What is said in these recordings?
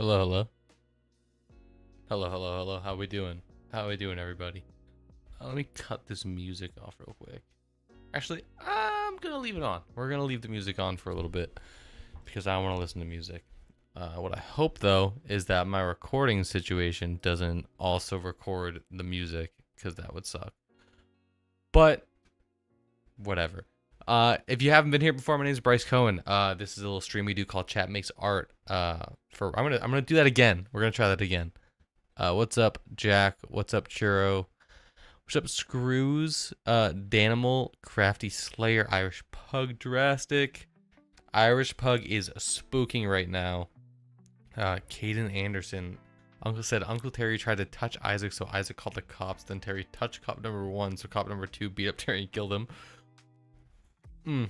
Hello, hello. Hello, hello, hello. How we doing? How we doing, everybody? Let me cut this music off real quick. Actually, I'm gonna leave it on. We're gonna leave the music on for a little bit because I want to listen to music. What I hope, though, is that my recording situation doesn't also record the music because that would suck. But whatever. If you haven't been here before, my name is Bryce Cohen. This is a little stream we do called Chat Makes Art. I'm gonna do that again. We're gonna try that again. What's up, Jack? What's up, Churro? What's up, Screws? Danimal, Crafty Slayer, Irish Pug, Drastic. Irish Pug is spooking right now. Caden Anderson. Uncle said Uncle Terry tried to touch Isaac, so Isaac called the cops. Then Terry touched cop number 1, so cop number 2 beat up Terry and killed him. We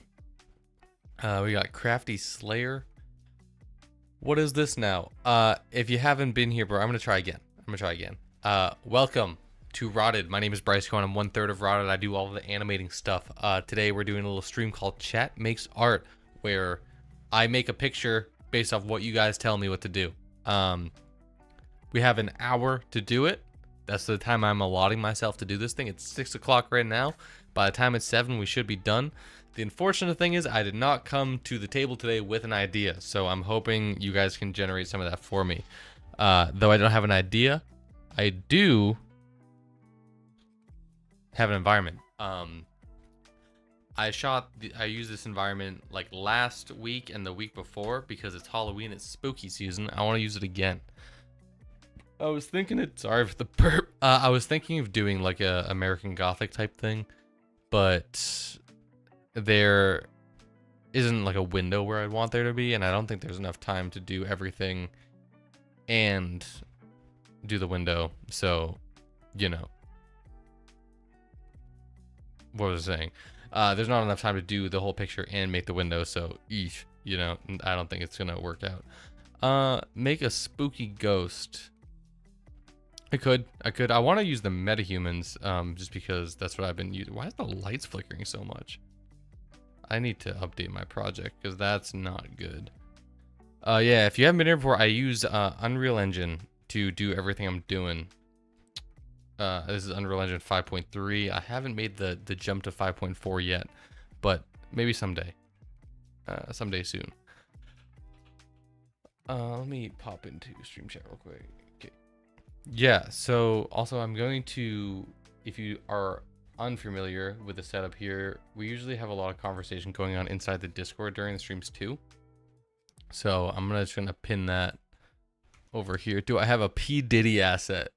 got Crafty Slayer. What is this now? If you haven't been here, bro, I'm gonna try again. Welcome to Rotted. My name is Bryce Cohen. I'm 1/3 of Rotted. I do all the animating stuff. Today we're doing a little stream called Chat Makes Art, where I make a picture based off what you guys tell me what to do. We have an hour to do it. That's the time I'm allotting myself to do this thing. It's 6 o'clock right now. By the time it's 7, we should be done. The unfortunate thing is I did not come to the table today with an idea, so I'm hoping you guys can generate some of that for me. Though I don't have an idea, I do have an environment. I used this environment like last week and the week before because it's Halloween, it's spooky season. I want to use it again. I was thinking sorry for the burp. I was thinking of doing like a American Gothic type thing, but there isn't like a window where I'd want there to be, and I don't think there's enough time to do everything and do the window. So, you know, what was I saying? There's not enough time to do the whole picture and make the window, so eesh, you know, I don't think it's gonna work out. Make a spooky ghost. I could. I want to use the metahumans, just because that's what I've been using. Why is the lights flickering so much? I need to update my project because that's not good. Yeah, if you haven't been here before, I use Unreal Engine to do everything I'm doing. This is Unreal Engine 5.3. I haven't made the jump to 5.4 yet, but maybe someday. Someday soon. Let me pop into Stream Chat real quick. Okay. Yeah, so also I'm going to, if you are unfamiliar with the setup here, we usually have a lot of conversation going on inside the Discord during the streams too. So I'm just gonna pin that over here. Do I have a P Diddy asset?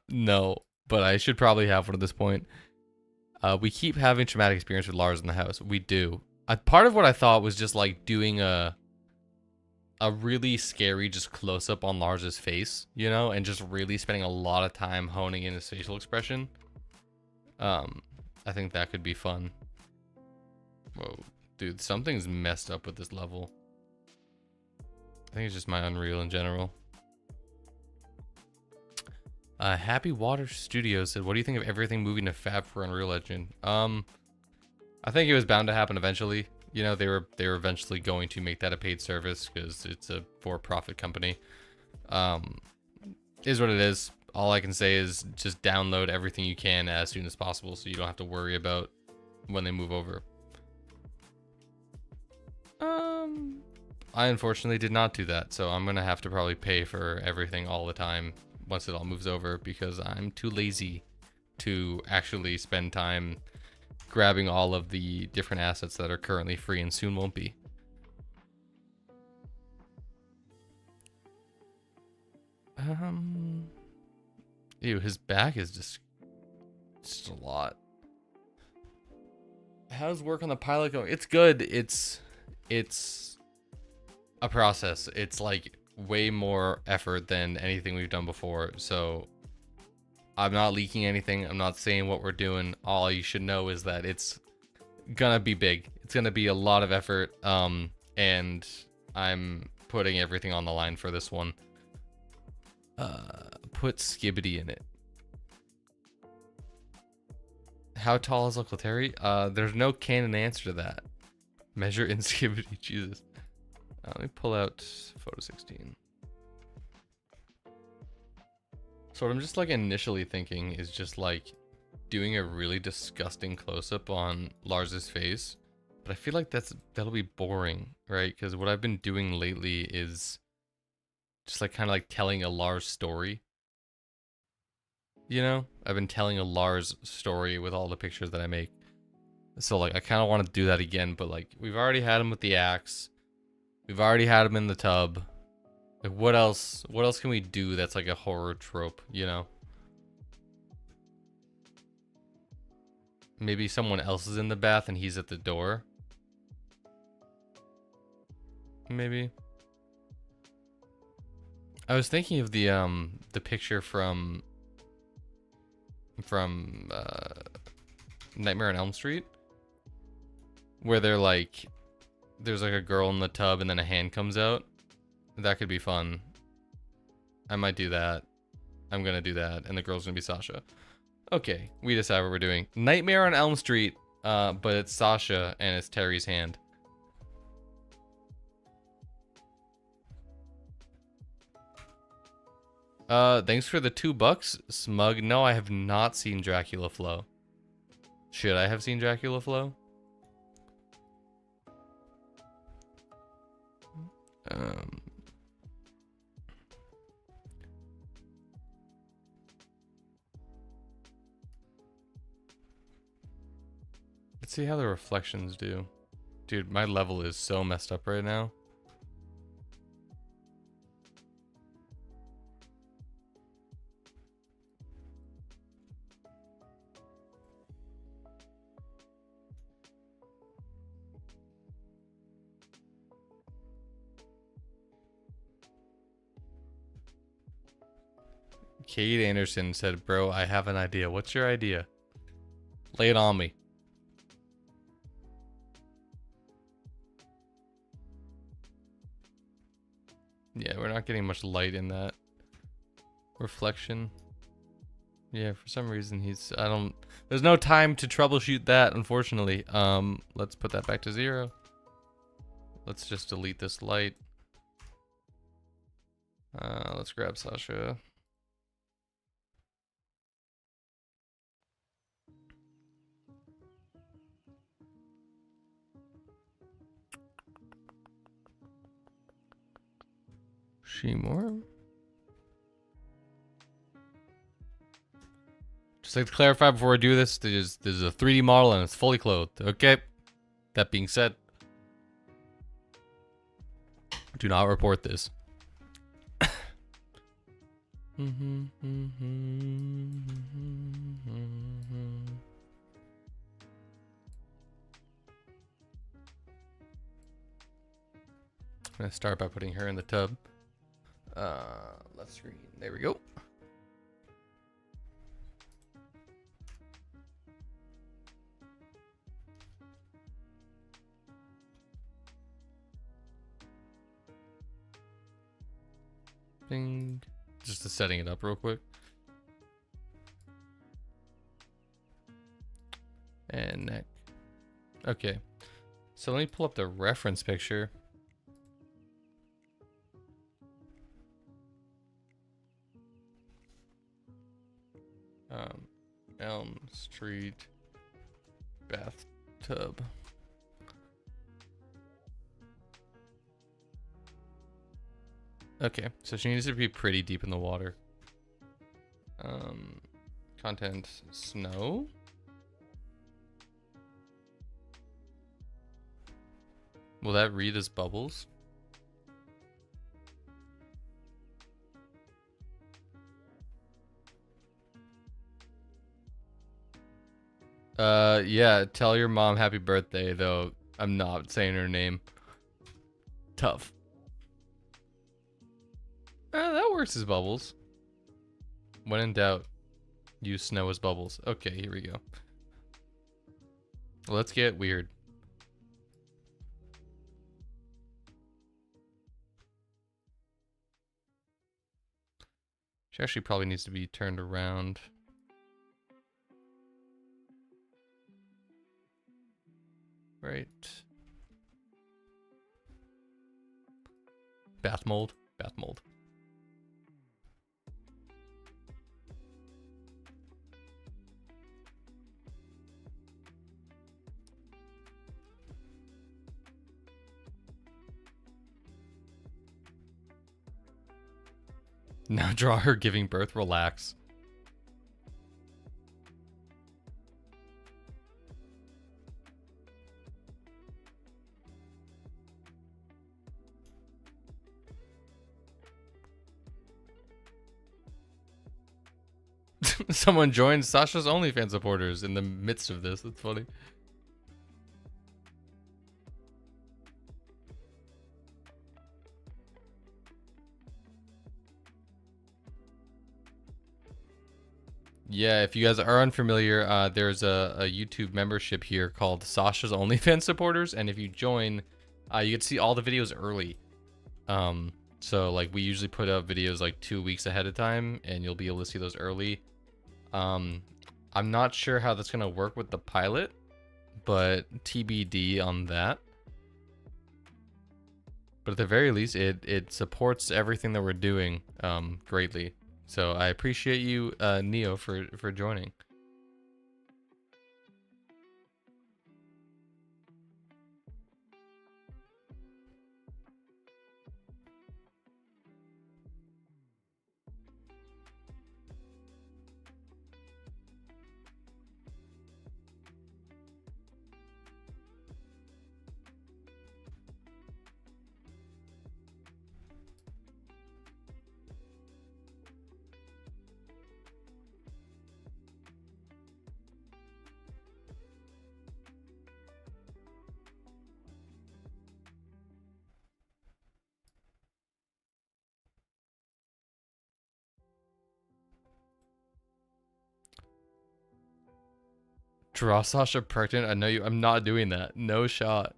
No, but I should probably have one at this point. We keep having traumatic experience with Lars in the house. We do. Part of what I thought was just like doing a really scary just close up on Lars's face, you know, and just really spending a lot of time honing in his facial expression. I think that could be fun. Whoa, dude, something's messed up with this level. I think it's just my Unreal in general. Happy Water Studios said, what do you think of everything moving to Fab for Unreal Engine? I think it was bound to happen eventually. You know, they were eventually going to make that a paid service because it's a for-profit company. Is what it is. All I can say is just download everything you can as soon as possible so you don't have to worry about when they move over. I unfortunately did not do that, so I'm gonna have to probably pay for everything all the time once it all moves over because I'm too lazy to actually spend time grabbing all of the different assets that are currently free and soon won't be. Ew, his back is just a lot. How's work on the pilot going? It's good. It's a process. It's like way more effort than anything we've done before. So I'm not leaking anything. I'm not saying what we're doing. All you should know is that it's gonna be big. It's gonna be a lot of effort. And I'm putting everything on the line for this one. Put Skibidi in it. How tall is Uncle Terry? There's no canon answer to that. Measure in Skibidi, Jesus. Let me pull out photo 16. So what I'm just like initially thinking is just like doing a really disgusting close-up on Lars's face. But I feel like that'll be boring, right? Because what I've been doing lately is just like kind of like telling a Lars story. You know? I've been telling a Lars story with all the pictures that I make. So like I kind of want to do that again, but like we've already had him with the axe. We've already had him in the tub. Like what else can we do that's like a horror trope, you know? Maybe someone else is in the bath and he's at the door. Maybe. I was thinking of the picture from Nightmare on Elm Street, where they're like, there's like a girl in the tub and then a hand comes out. That could be fun. I might do that. I'm gonna do that, and the girl's gonna be Sasha. Okay, we decide what we're doing. Nightmare on Elm Street, but it's Sasha and it's Terry's hand. Thanks for the $2, Smug. No, I have not seen Dracula Flow. Should I have seen Dracula Flow? Let's see how the reflections do. Dude, my level is so messed up right now. Kate Anderson said, bro, I have an idea. What's your idea? Lay it on me. Yeah, we're not getting much light in that reflection. Yeah, for some reason there's no time to troubleshoot that, unfortunately. Let's put that back to 0. Let's just delete this light. Let's grab Sasha. Shemore. Just like to clarify before I do this, this is a 3D model and it's fully clothed. Okay. That being said, do not report this. I'm gonna start by putting her in the tub. Let's screen. There we go. Bing. Just setting it up real quick. And neck. Okay. So let me pull up the reference picture. Elm Street bathtub. Okay, so she needs to be pretty deep in the water. Content snow. Will that read as bubbles? Yeah, tell your mom happy birthday, though I'm not saying her name. Tough. That works as bubbles. When in doubt, use snow as bubbles. Okay, here we go. Let's get weird. She actually probably needs to be turned around. Right. Bath mold. Bath mold. Now draw her giving birth. Relax. Someone joined Sasha's OnlyFans supporters in the midst of this. That's funny. Yeah, if you guys are unfamiliar, there's a YouTube membership here called Sasha's OnlyFans supporters, and if you join, you get to see all the videos early. So like we usually put up videos like 2 weeks ahead of time, and you'll be able to see those early. I'm not sure how that's gonna work with the pilot, but TBD on that. But at the very least, it supports everything that we're doing greatly. So I appreciate you, Neo, for joining. Draw Sasha pregnant? I know you. I'm not doing that. No shot.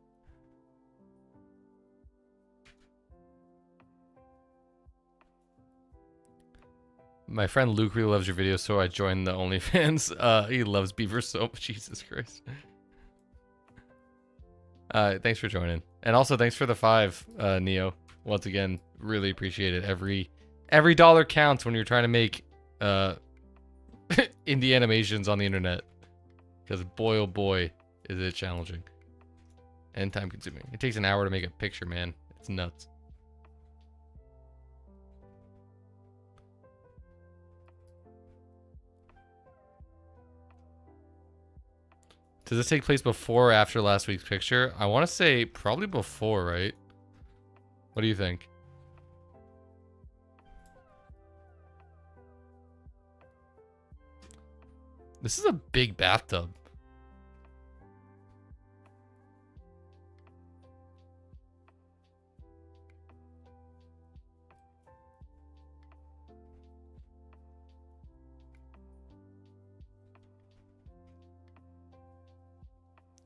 My friend Luke really loves your videos, so I joined the OnlyFans. He loves Beaver soap. Jesus Christ. Thanks for joining, and also thanks for the 5, Neo. Once again, really appreciate it. Every dollar counts when you're trying to make indie animations on the internet, because boy oh boy is it challenging and time consuming. It takes an hour to make a picture, man. It's nuts. Does this take place before or after last week's picture? I want to say probably before, right? What do you think? This is a big bathtub.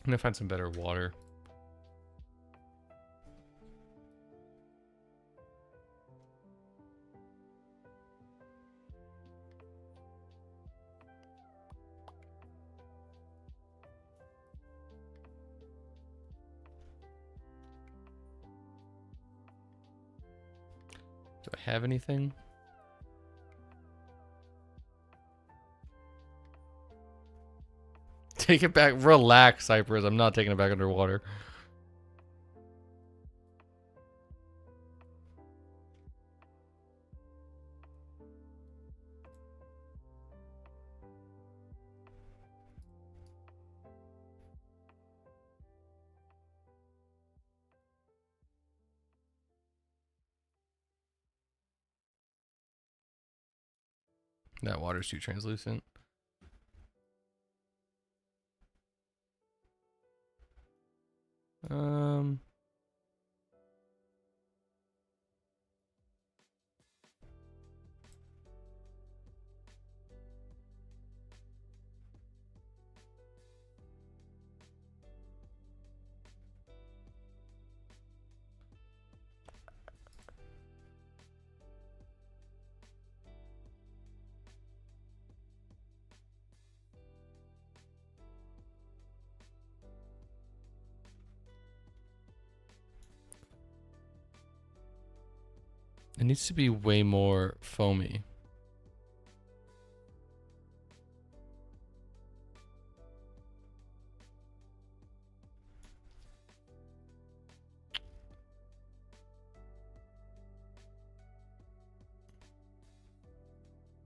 I'm gonna find some better water. Do I have anything? Take it back. Relax, Cypress. I'm not taking it back underwater. That water's too translucent. It needs to be way more foamy.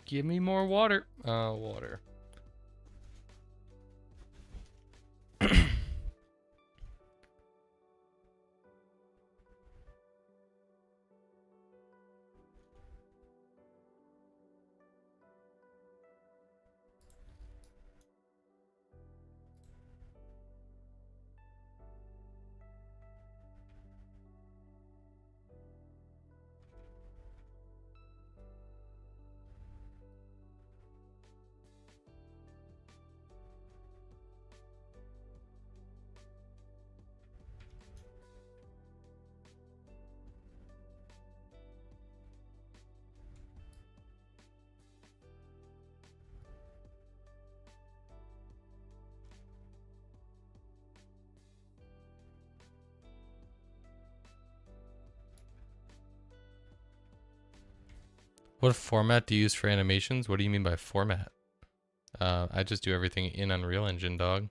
Give me more water. Water. What format do you use for animations? What do you mean by format? I just do everything in Unreal Engine, dog.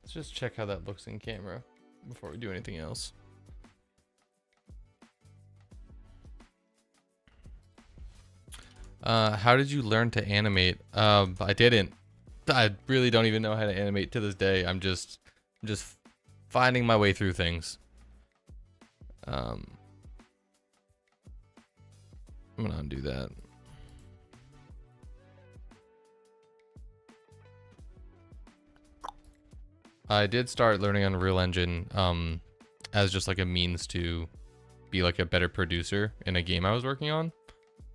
Let's just check how that looks in camera before we do anything else. How did you learn to animate? I didn't. I really don't even know how to animate to this day. I'm just finding my way through things. I'm gonna undo that. I did start learning Unreal Engine as just like a means to be like a better producer in a game I was working on.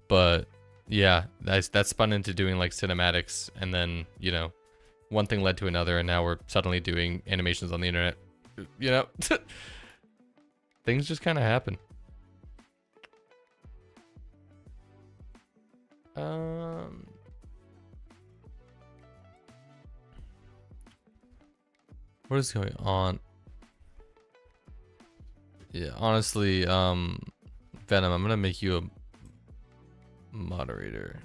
But yeah, that spun into doing like cinematics, and then, you know, one thing led to another, and now we're suddenly doing animations on the internet. You know, things just kind of happen. What is going on? Yeah, honestly, Venom, I'm gonna make you a moderator.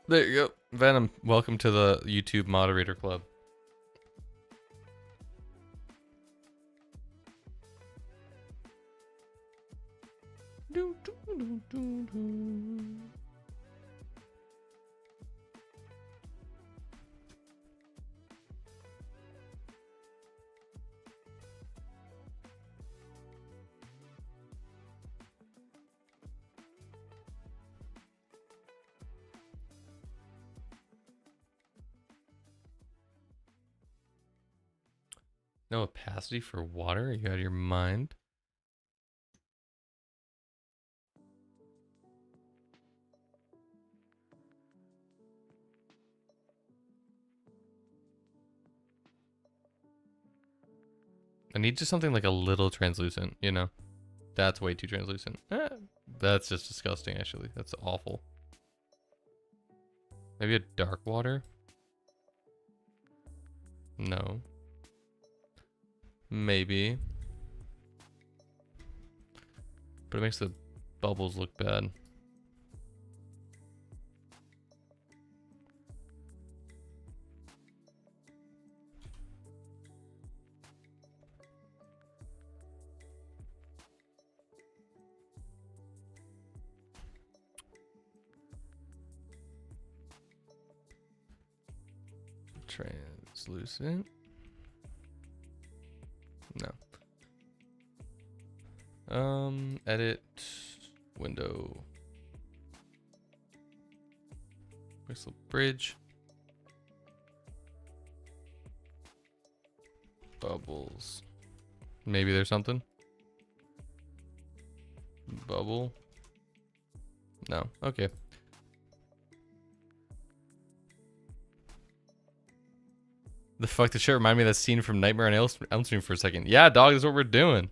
There you go. Venom, welcome to the YouTube moderator club. No opacity for water? Are you out of your mind? I need just something like a little translucent, you know? That's way too translucent. That's just disgusting, actually. That's awful. Maybe a dark water? No. Maybe. But it makes the bubbles look bad. Translucent. No. Edit window. Whistle bridge. Bubbles. Maybe there's something. Bubble. No. Okay. The fuck, the shit remind me of that scene from Nightmare on Elm Street for a second. Yeah, dog, that's what we're doing.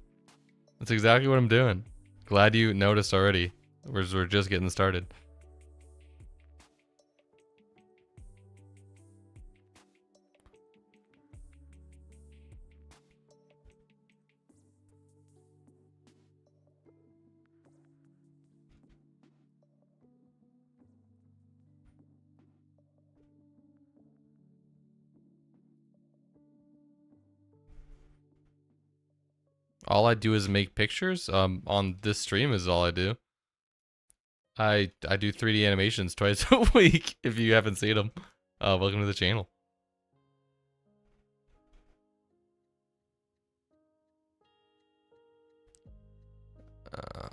That's exactly what I'm doing. Glad you noticed already. We're just getting started. All I do is make pictures. On this stream is all I do. I do 3D animations twice a week. If you haven't seen them, welcome to the channel.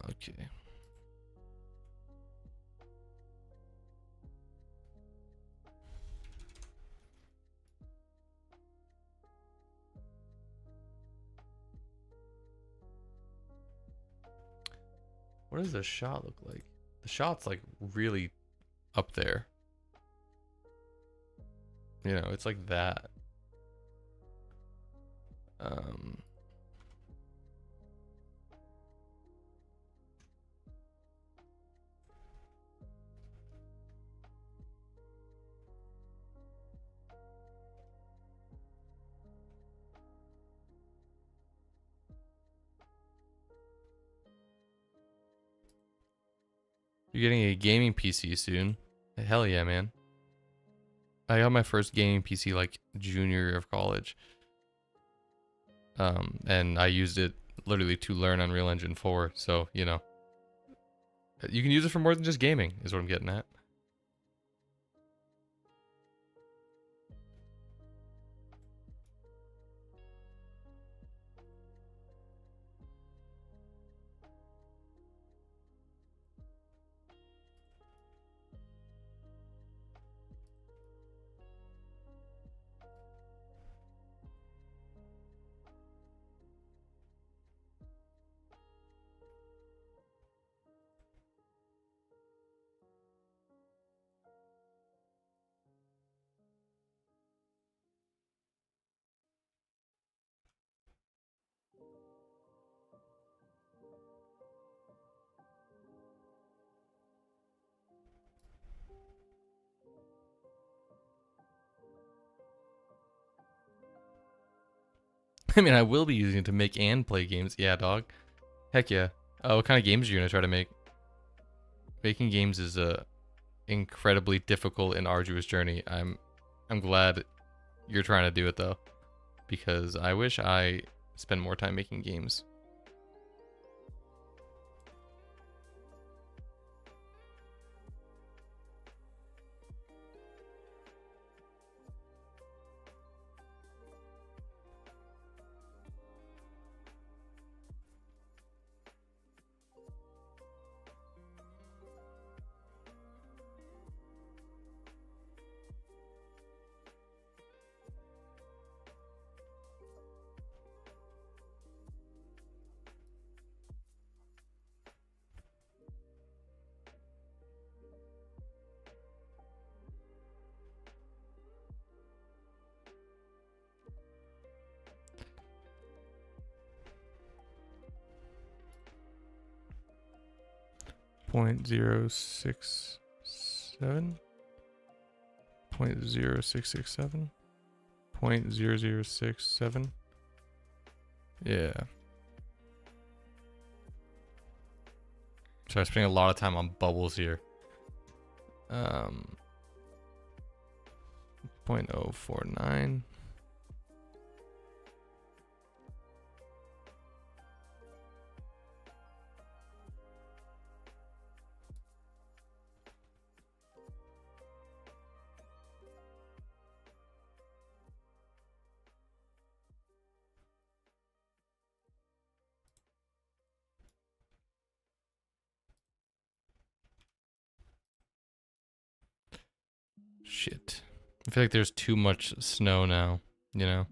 Okay. What does the shot look like? The shot's like really up there. You know, it's like that. You're getting a gaming PC soon. Hell yeah, man. I got my first gaming PC like junior year of college. And I used it literally to learn Unreal Engine 4. So, you know, you can use it for more than just gaming is what I'm getting at. I mean, I will be using it to make and play games. Yeah, dog. Heck yeah. What kind of games are you gonna try to make? Making games is a incredibly difficult and arduous journey. I'm glad you're trying to do it though, because I wish I spent more time making games. .067, .0667, .0067. Yeah. So I'm spending a lot of time on bubbles here. 0.049. Shit. I feel like there's too much snow now, you know?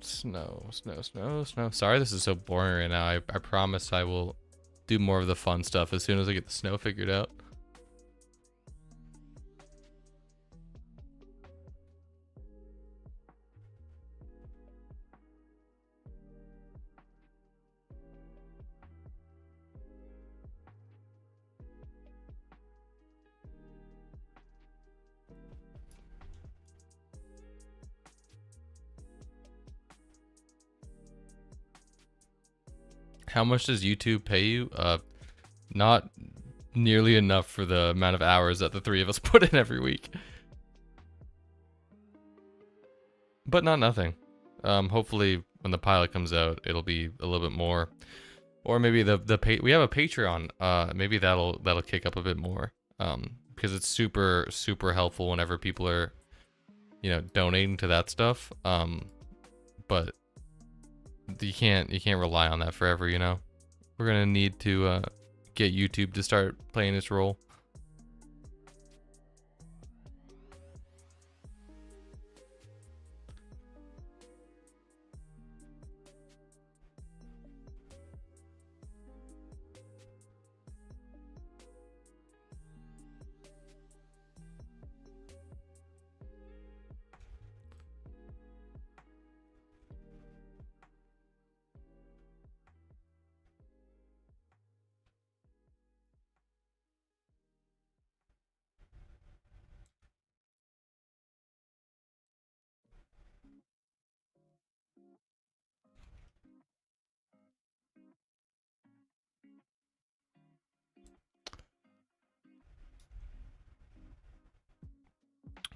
Snow. Sorry, this is so boring right now. I promise I will do more of the fun stuff as soon as I get the snow figured out. How much does YouTube pay you? Not nearly enough for the amount of hours that the three of us put in every week. But not nothing. Hopefully when the pilot comes out, it'll be a little bit more. Or maybe we have a Patreon. Maybe that'll kick up a bit more. Because it's super helpful whenever people are, donating to that stuff. But you can't rely on that forever, We're gonna need to get YouTube to start playing its role.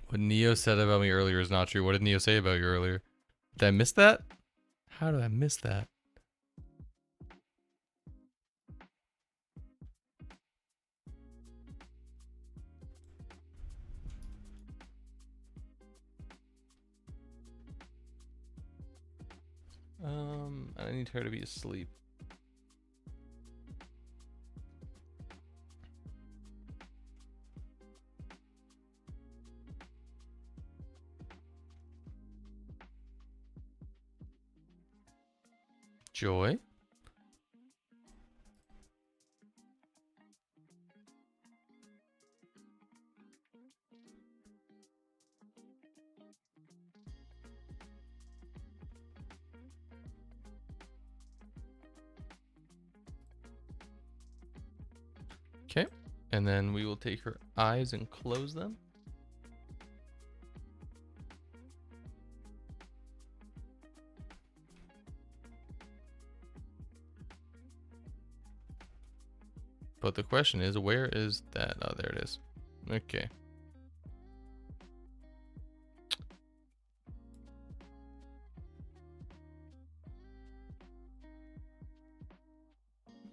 What Neo said about me earlier is not true. What did Neo say about you earlier? Did I miss that? How did I miss that? I need her to be asleep. Joy? Okay, and then we will take her eyes and close them. But the question is, where is that? Oh, there it is. Okay.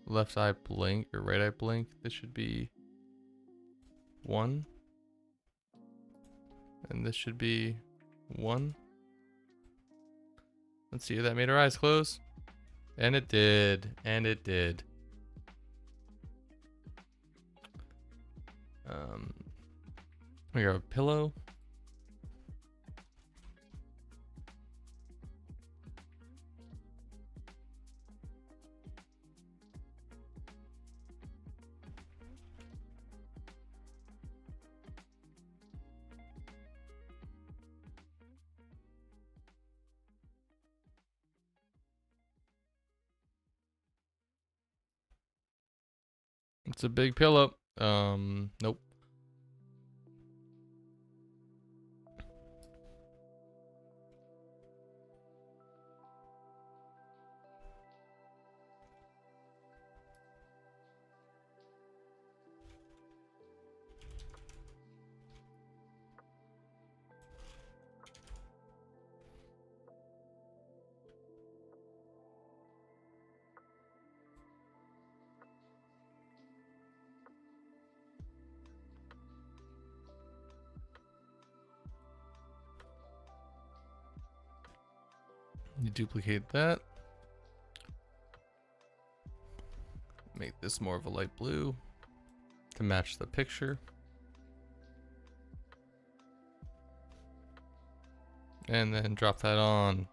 Left eye blink or right eye blink. This should be 1. And this should be 1. Let's see if that made her eyes close. And it did. And it did. We got a pillow. It's a big pillow. Nope. You duplicate that. Make this more of a light blue to match the picture. And then drop that on.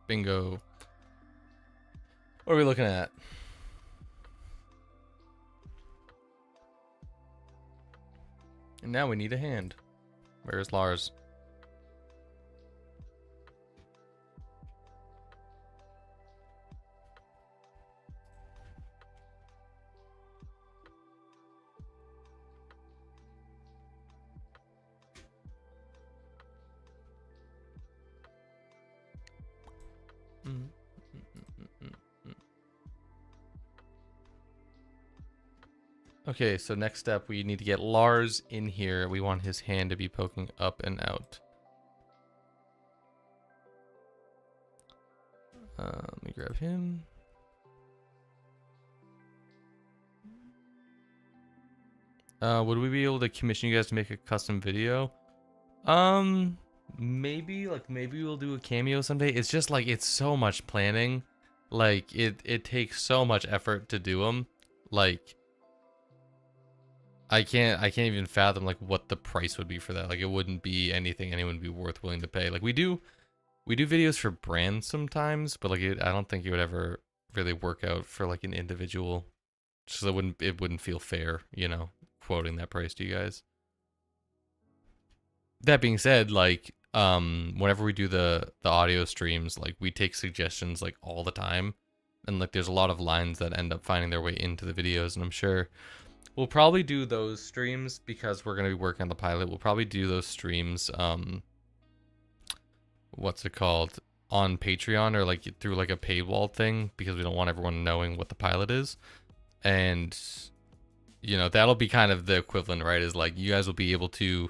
Bingo. What are we looking at? And now we need a hand. Where's Lars? Okay, so next step, we need to get Lars in here. We want his hand to be poking up and out. Let me grab him. Would we be able to commission you guys to make a custom video? Maybe we'll do a cameo someday. It's just like, it's so much planning. Like, it takes so much effort to do them. Like, I can't even fathom like what the price would be for that. Like, it wouldn't be anything anyone would be worth willing to pay. Like, we do videos for brands sometimes, but like I don't think it would ever really work out for like an individual. Just it wouldn't feel fair, you know, quoting that price to you guys. That being said, like whenever we do the audio streams, like we take suggestions like all the time, and like there's a lot of lines that end up finding their way into the videos, and I'm sure we'll probably do those streams because we're going to be working on the pilot. We'll probably do those streams, what's it called, on Patreon or like through like a paywall thing, because we don't want everyone knowing what the pilot is. And, you know, that'll be kind of the equivalent, right? Is like you guys will be able to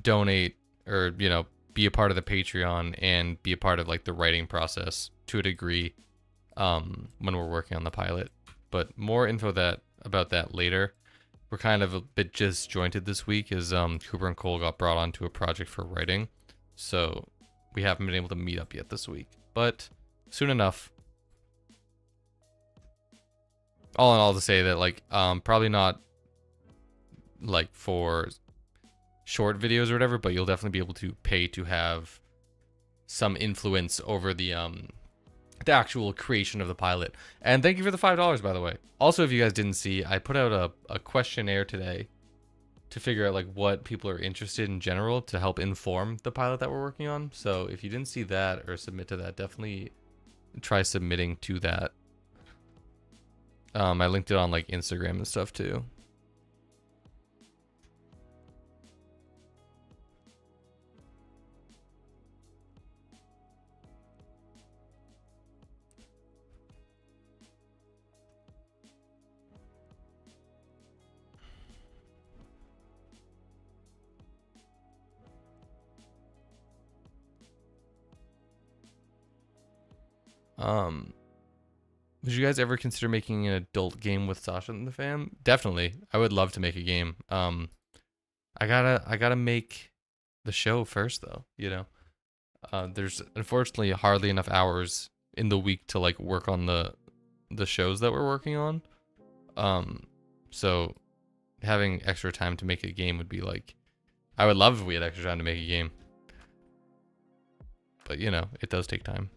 donate or, you know, be a part of the Patreon and be a part of like the writing process to a degree when we're working on the pilot. But more info about that later. We're kind of a bit disjointed this week as Cooper and Cole got brought onto a project for writing. So we haven't been able to meet up yet this week, but soon enough. All in all, to say that like probably not like for short videos or whatever, but you'll definitely be able to pay to have some influence over the actual creation of the pilot. And thank you for the $5, by the way. Also, if you guys didn't see, I put out a questionnaire today to figure out like what people are interested in general to help inform the pilot that we're working on. So if you didn't see that or submit to that, definitely try submitting to that. I linked it on like Instagram and stuff too. Would you guys ever consider making an adult game with Sasha and the fam? Definitely. I would love to make a game. I gotta make the show first though, you know. There's unfortunately hardly enough hours in the week to like work on the shows that we're working on. So having extra time to make a game would be like, I would love if we had extra time to make a game. But you know, it does take time.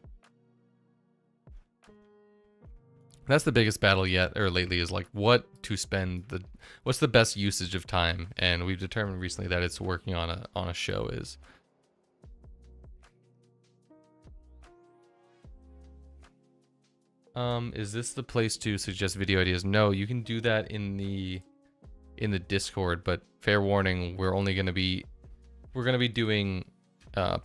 That's the biggest battle yet or lately is like what's the best usage of time, and we've determined recently that it's working on a show is. Is this the place to suggest video ideas? No, you can do that in the Discord, but fair warning, we're gonna be doing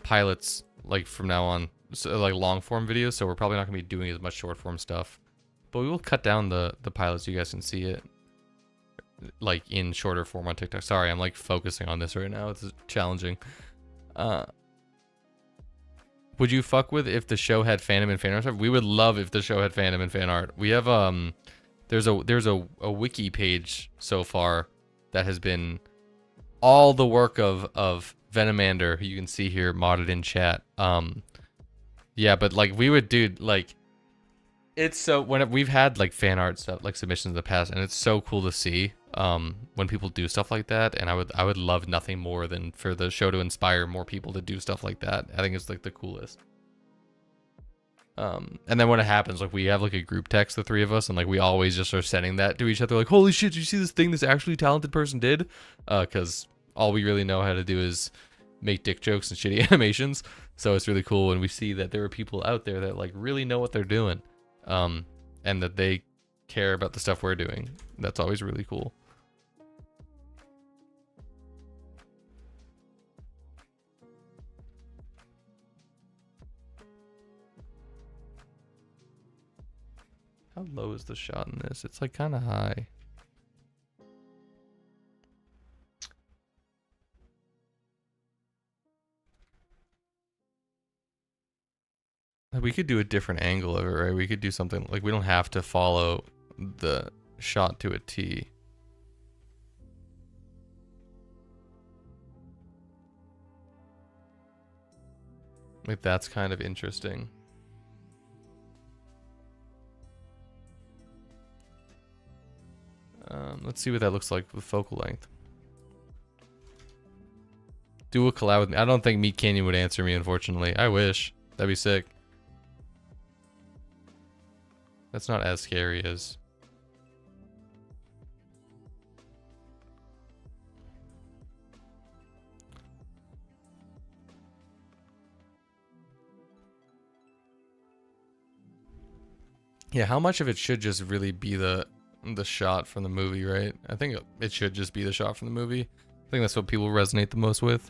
pilots like from now on, so like long form videos, so we're probably not gonna be doing as much short form stuff. But we will cut down the pilots so you guys can see it like in shorter form on TikTok. Sorry, I'm like focusing on this right now. It's challenging. Would you fuck with if the show had fandom and fan art? We would love if the show had fandom and fan art. We have there's a wiki page so far that has been all the work of Venomander, who you can see here modded in chat. Yeah, but like we would do like It's so when we've had like fan art stuff, like submissions in the past, and it's so cool to see when people do stuff like that. And I would love nothing more than for the show to inspire more people to do stuff like that. I think it's like the coolest. And then when it happens, like we have like a group text, the three of us, and like we always just are sending that to each other, like, holy shit, did you see this thing this actually talented person did? Because all we really know how to do is make dick jokes and shitty animations. So it's really cool when we see that there are people out there that like really know what they're doing, and that they care about the stuff we're doing. That's always really cool. How low is the shot in this? It's like kind of high. Like we could do a different angle of it, right? We could do something like we don't have to follow the shot to a T. Like that's kind of interesting. Let's see what that looks like with focal length. Do a collab with me. I don't think Meat Canyon would answer me, unfortunately. I wish. That'd be sick. That's not as scary as... Yeah, how much of it should just really be the shot from the movie, right? I think it should just be the shot from the movie. I think that's what people resonate the most with.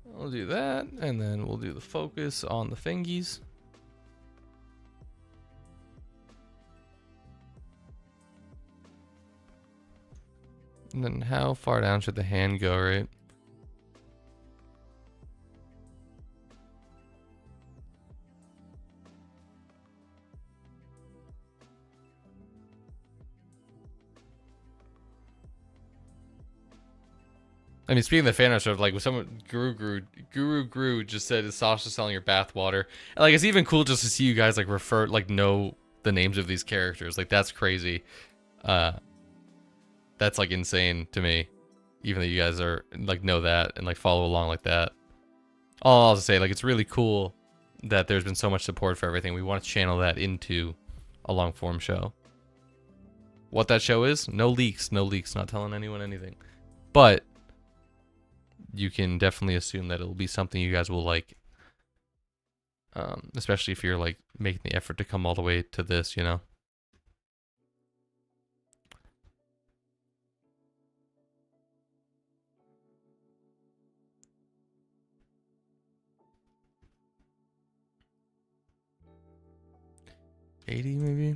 We'll do that, and then we'll do the focus on the fingies. And then how far down should the hand go, right? I mean, speaking of the fan art stuff, like with someone, Guru just said, "Is Sasha selling your bathwater?" And like, it's even cool just to see you guys like know the names of these characters. Like, that's crazy. That's like insane to me. Even though you guys are like know that and like follow along like that. All I'll say, like, it's really cool that there's been so much support for everything. We want to channel that into a long form show. What that show is? No leaks. Not telling anyone anything. But you can definitely assume that it'll be something you guys will like, especially if you're like making the effort to come all the way to this, you know. $80 maybe.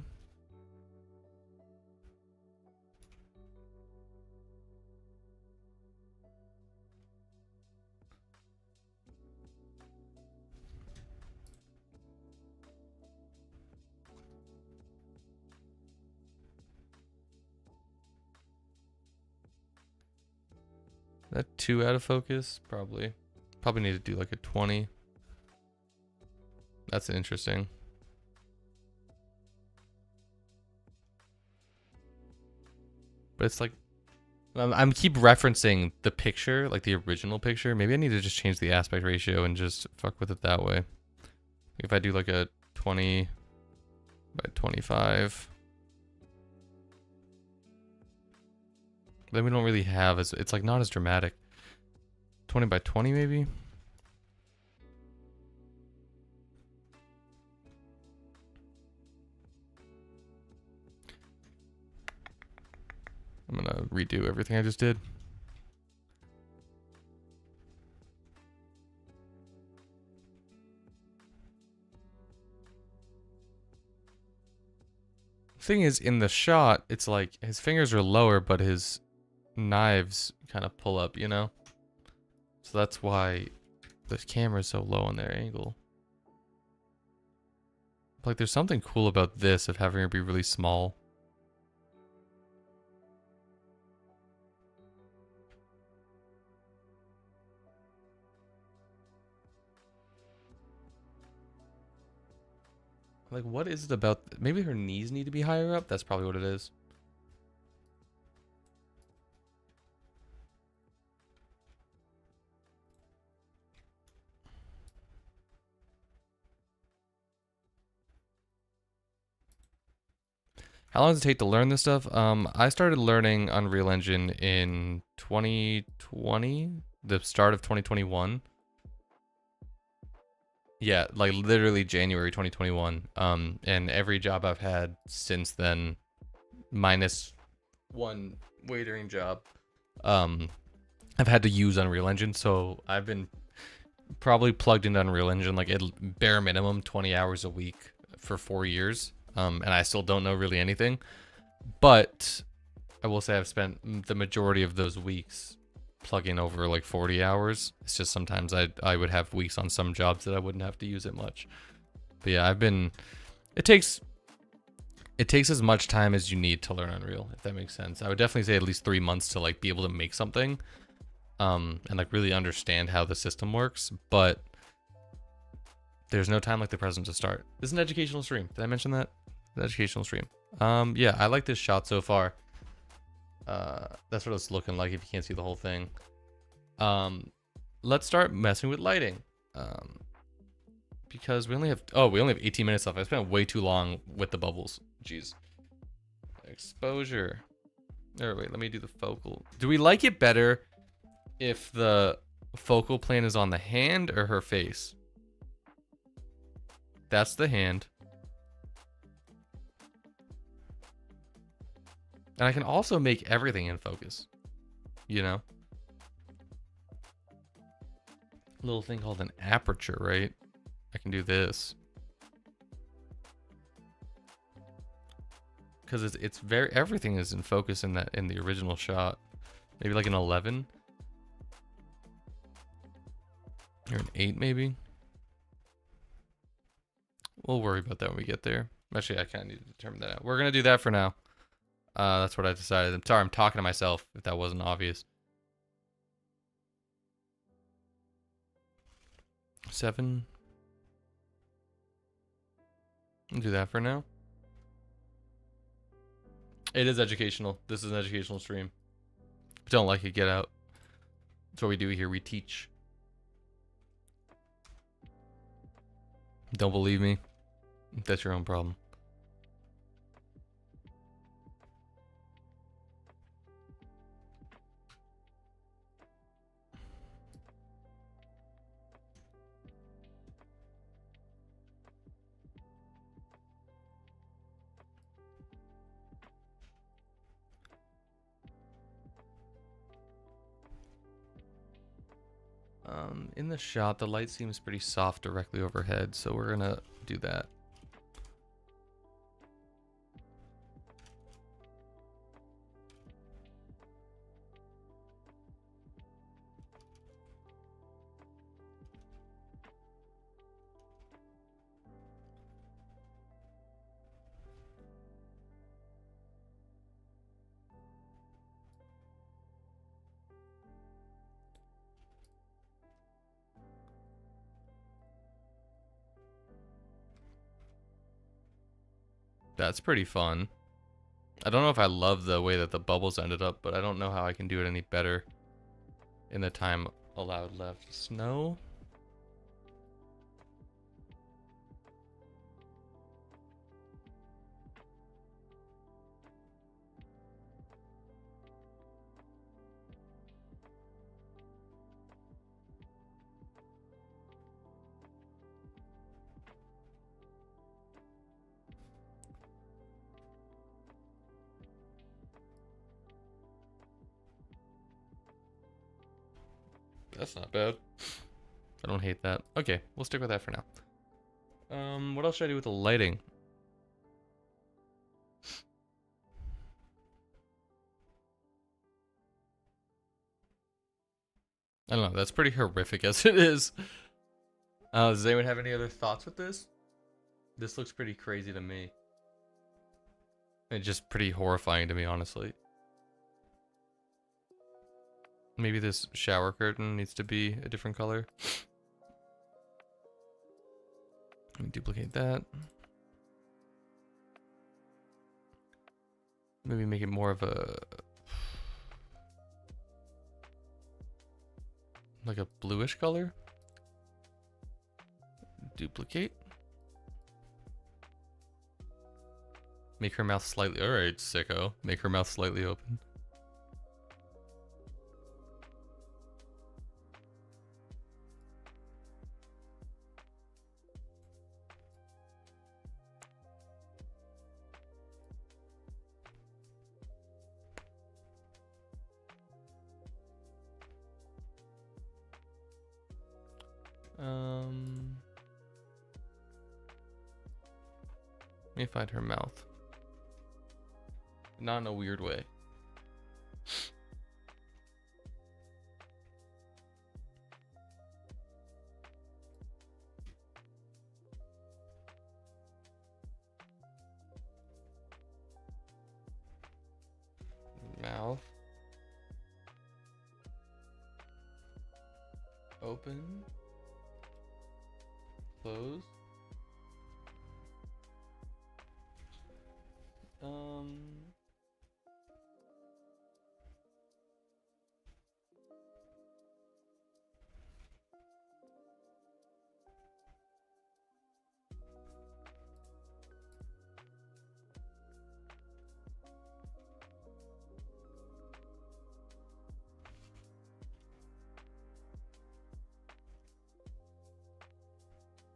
That 2 out of focus? Probably need to do like a 20. That's interesting. But it's like, I'm keep referencing the picture, like the original picture. Maybe I need to just change the aspect ratio and just fuck with it that way. If I do like a 20 by 25. Then we don't really have as, it's like not as dramatic. 20 by 20 maybe? I'm gonna redo everything I just did. Thing is, in the shot, it's like his fingers are lower, but his knives kind of pull up, you know? So that's why the camera's so low on their angle. Like, there's something cool about this of having her be really small. Like, what is it about? Maybe her knees need to be higher up? That's probably what it is. How long does it take to learn this stuff? I started learning Unreal Engine in 2020, the start of 2021. Yeah, like literally January 2021. And every job I've had since then, minus one waitering job, um, I've had to use Unreal Engine. So I've been probably plugged into Unreal Engine like at bare minimum 20 hours a week for 4 years. And I still don't know really anything. But I will say I've spent the majority of those weeks plugging over like 40 hours. It's just sometimes I would have weeks on some jobs that I wouldn't have to use it much. But yeah, it takes as much time as you need to learn Unreal, if that makes sense. I would definitely say at least 3 months to like be able to make something, and like really understand how the system works. But there's no time like the present to start. This is an educational stream. Did I mention that? An educational stream. Yeah, I like this shot so far. That's what it's looking like if you can't see the whole thing. Let's start messing with lighting. Because we only have 18 minutes left. I spent way too long with the bubbles. Jeez. Exposure. Or wait, let me do the focal. Do we like it better if the focal plane is on the hand or her face? That's the hand. And I can also make everything in focus, you know? Little thing called an aperture, right? I can do this. Because it's very, everything is in focus in the original shot. Maybe like an 11. Or an 8 maybe. We'll worry about that when we get there. Actually, I kind of need to determine that out. We're going to do that for now. That's what I decided. I'm sorry, I'm talking to myself if that wasn't obvious. 7. I'll do that for now. It is educational. This is an educational stream. If you don't like it, get out. That's what we do here. We teach. Don't believe me? That's your own problem. In the shot, the light seems pretty soft directly overhead, so we're gonna do that. That's pretty fun. I don't know if I love the way that the bubbles ended up, but I don't know how I can do it any better in the time allowed left. Snow? That's not bad. I don't hate that. Okay, we'll stick with that for now. What else should I do with the lighting? I don't know. That's pretty horrific as it is. Does anyone have any other thoughts with this? This looks pretty crazy to me. It's just pretty horrifying to me, honestly. Maybe this shower curtain needs to be a different color. Let me duplicate that. Maybe make it more of a like a bluish color. Duplicate. Make her mouth slightly. All right, sicko. Make her mouth slightly open. Let me find her mouth. Not in a weird way. Mouth. Open. Close.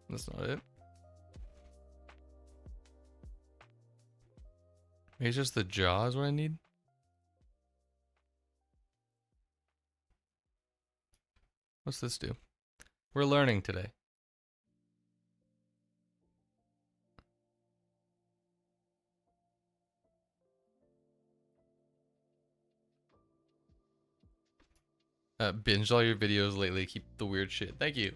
That's not it. Maybe it's just the jaw is what I need. What's this do? We're learning today. Binged all your videos lately. Keep the weird shit. Thank you.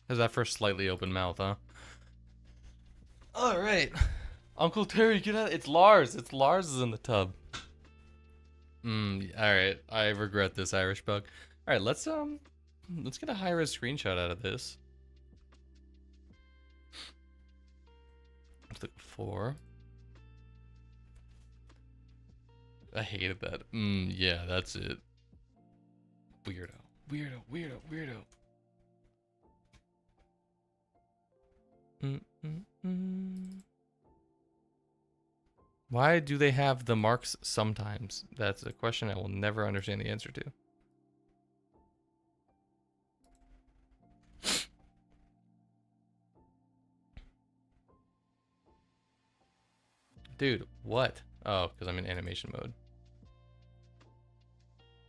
There's that first slightly open mouth, huh? All right. Uncle Terry, get out. It's Lars. It's Lars is in the tub. All right. I regret this, Irish bug. All right, let's get a high-res screenshot out of this. Let's look for. I hated that. Yeah, that's it. Weirdo. Weirdo, weirdo, weirdo. Why do they have the marks sometimes? That's a question I will never understand the answer to. Dude, what? Oh, because I'm in animation mode.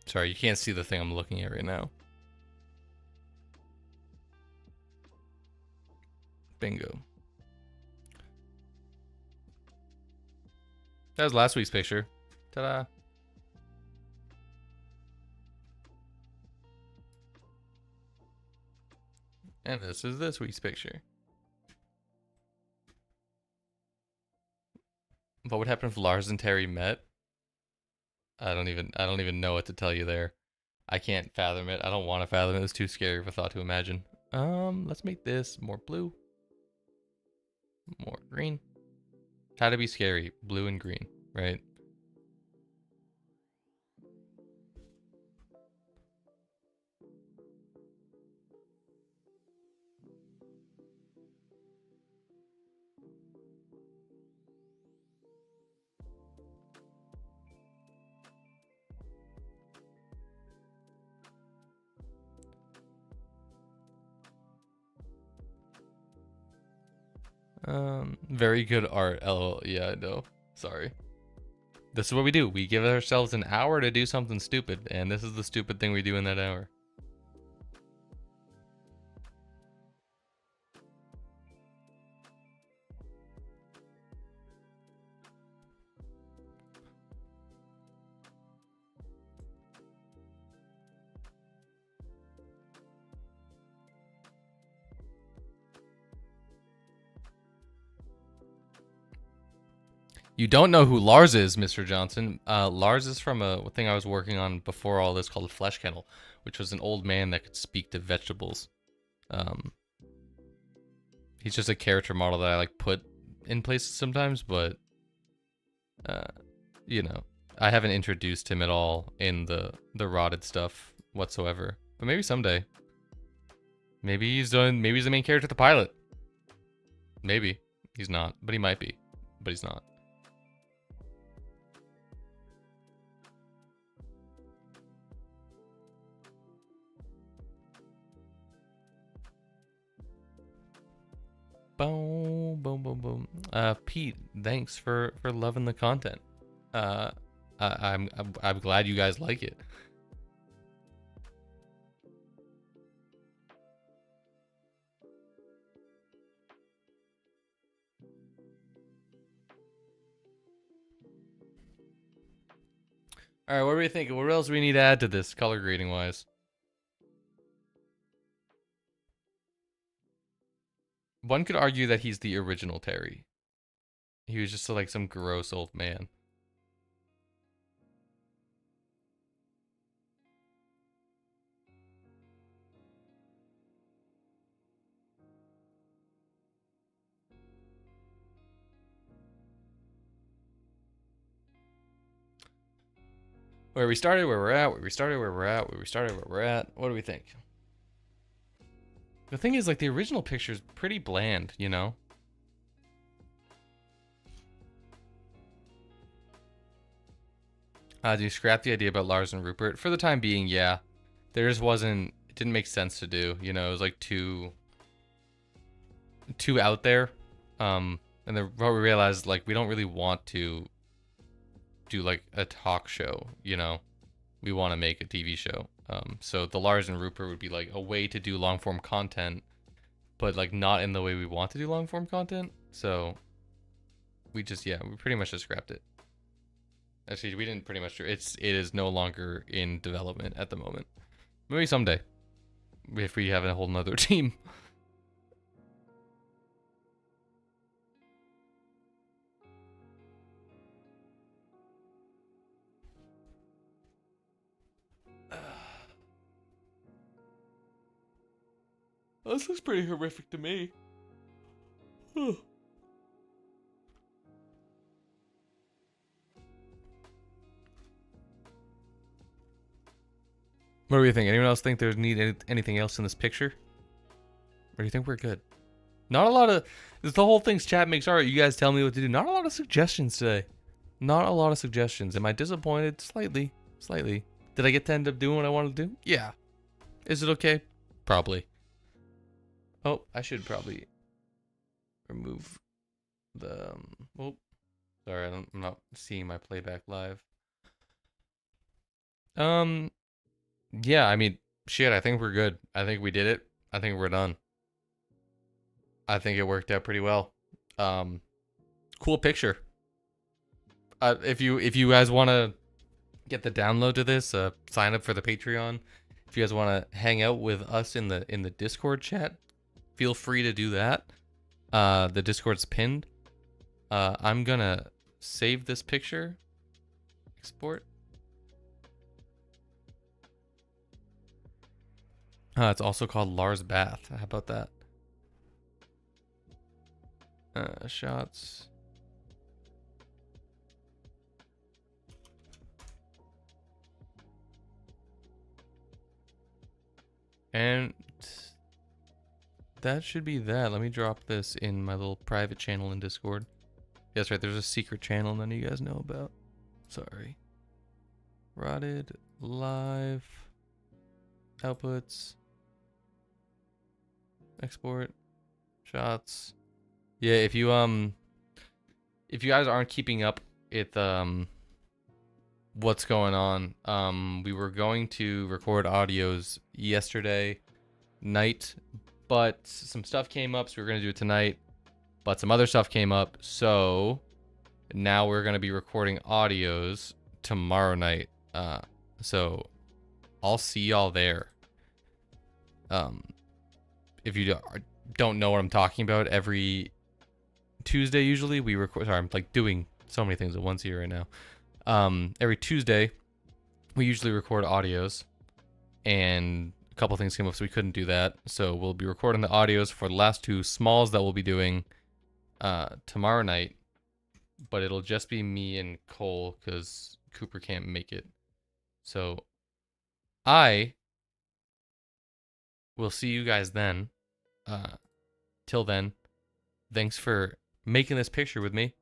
Sorry, you can't see the thing I'm looking at right now. Bingo. That was last week's picture. Ta-da. And this is this week's picture. What would happen if Lars and Terry met? I don't even know what to tell you there. I can't fathom it. I don't want to fathom it. It's too scary of a thought to imagine. Let's make this more blue. More green. How to be scary. Blue and green, right? Very good art. LOL. Yeah, I know. Sorry. This is what we do. We give ourselves an hour to do something stupid, and this is the stupid thing we do in that hour. You don't know who Lars is, Mr. Johnson. Lars is from a thing I was working on before all this called Flesh Kennel, which was an old man that could speak to vegetables. He's just a character model that I like put in places sometimes, but you know, I haven't introduced him at all in the rotted stuff whatsoever. But maybe someday. Maybe he's the main character of the pilot. Maybe. He's not, but he might be. But he's not. Boom, boom, boom, boom. Pete, thanks for loving the content. I'm glad you guys like it. All right, what do we think? What else do we need to add to this color grading wise? One could argue that he's the original Terry. He was just like some gross old man. Where we started, where we're at, where we started, where we're at, where we started, where we're at. What do we think? The thing is, like, the original picture's pretty bland, you know? Do you scrap the idea about Lars and Rupert? For the time being, yeah. There just wasn't... It didn't make sense to do, you know? It was, like, too out there. And then what we realized, like, we don't really want to do, like, a talk show, you know? We want to make a TV show. So the Lars and Rupert would be, like, a way to do long-form content, but, like, not in the way we want to do long-form content. So we just, yeah, we pretty much just scrapped it. Actually, we didn't pretty much do it. It is no longer in development at the moment. Maybe someday, if we have a whole nother team. This looks pretty horrific to me. What do you think? Anyone else think there's anything else in this picture? Or do you think we're good? Not a lot of... The whole thing's chat makes art. You guys tell me what to do. Not a lot of suggestions today. Not a lot of suggestions. Am I disappointed? Slightly. Slightly. Did I get to end up doing what I wanted to do? Yeah. Is it okay? Probably. Oh, I should probably remove the... Oh, sorry, I'm not seeing my playback live. Yeah, I mean, shit, I think we're good. I think we did it. I think we're done. I think it worked out pretty well. Cool picture. If you guys want to get the download to this, sign up for the Patreon. If you guys want to hang out with us in the Discord chat, feel free to do that. The Discord's pinned. I'm gonna save this picture. Export. It's also called Lars Bath. How about that? Shots. And that should be that. Let me drop this in my little private channel in Discord. Yeah, that's right. There's a secret channel none of you guys know about. Sorry. Rotted. Live. Outputs. Export. Shots. Yeah, if you guys aren't keeping up with what's going on, we were going to record audios yesterday night, but some stuff came up, so we were gonna do it tonight, but some other stuff came up, so now we're gonna be recording audios tomorrow night. So I'll see y'all there. If you don't know what I'm talking about, every Tuesday usually we record. Sorry, I'm like doing So many things at once here right now. Every Tuesday, we usually record audios, and a couple things came up, so we couldn't do that. So we'll be recording the audios for the last two smalls that we'll be doing tomorrow night, but it'll just be me and Cole because Cooper can't make it. So I will see you guys then. Till then, thanks for making this picture with me.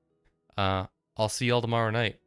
I'll see y'all tomorrow night.